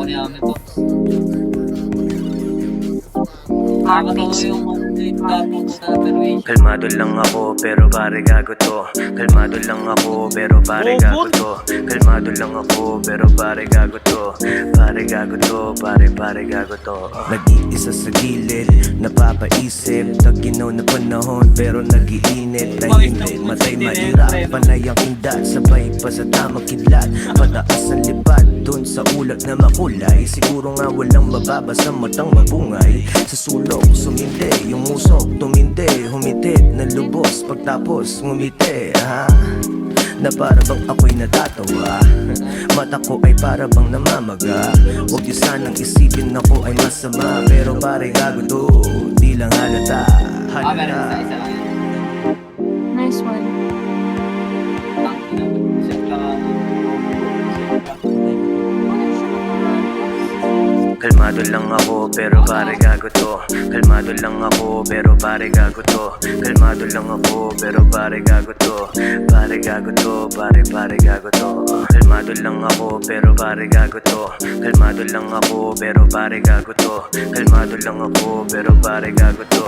ako ni Ame po. Nakakatawa yung tapos sa permission. Kalmado lang ako pero pare gago to. Kalmado lang ako pero pare gago to. Kalmado lang ako pero pare gago to. Pare gago to, pare gago to. Nag-iisa sa gilid, napapaisip. Taginaw na panahon pero nag-iinit. Tahimik, matay mahirap. Panay ang kindat, sabay pa sa tamang kidlat. Pataas ang lipad, dun sa ulat na makulay. Siguro nga walang mababa sa matang mabungay. Sa sulok, sumindi, yung musok tumindi, humitit na lubos. Pagtapos, ngumiti, ha? Na para bang ako'y natatawa. Mata ko ay para bang namamaga. Huwag niyo sanang isipin ako ay masama. Pero pare gago to, di lang halata. Meron isa lang. Nice one. Kalmado lang ako pero pare gago to. Kalmado lang ako pero pare gago to. Kalmado lang ako pero pare gago to. Pare gago to, pare gago to. Kalmado lang ako pero pare gago to. Kalmado lang ako pero pare gago to. Kalmado lang ako pero pare gago to.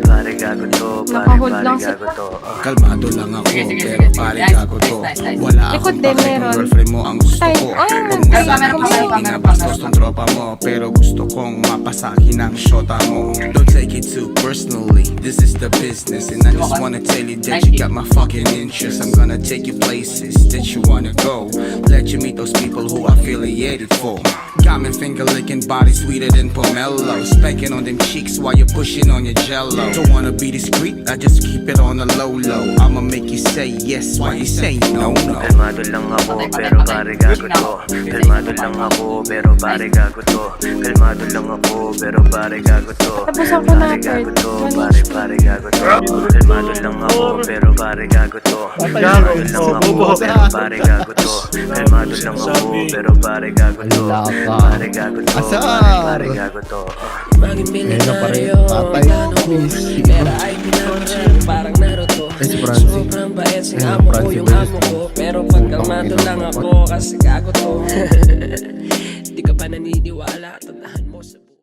Pare gago to, Nakahold pare lang gago to. Kalmado lang ako pero pare gago to. Wala Likod akong din pake meron. kung girlfriend mo ang gusto Ay, ko. ay, Kung ay, meron ay, ka pinabastos ng tropa mo, pero gusto kong mapasakin ang shota mo. Don't take it too personally, this is the business. And I just wanna tell you that you got my fucking interest. I'm gonna take you places that you wanna go. Let you meet those people who are affiliated for. Got me finger licking body sweeter than pomelo. Spanking on them cheeks while you're pushing on your jello. Don't wanna be discreet, I just keep it on the low low. I'ma make you say yes while you say no no. Kalmado lang ako pero pare gago to. Kalmado lang ako pero pare gago to. Kalmado lang ako pero pare gago to. Tapusan ko na, Pare gago Fred. to, pare gago to. Kalmado lang ako pero pare gago to. Kalmado lang ako pero pare gago to. Kalmado lang ako pero pare gago to. Pare gago to, pare gago to. Maging milyonaryo, pera ay pinapasyon parang Naruto. Sobrang bait, sing amo ko yung amo ko. Pero pag kalmado lang ako kasi gago to. Di ka pa naniniwala.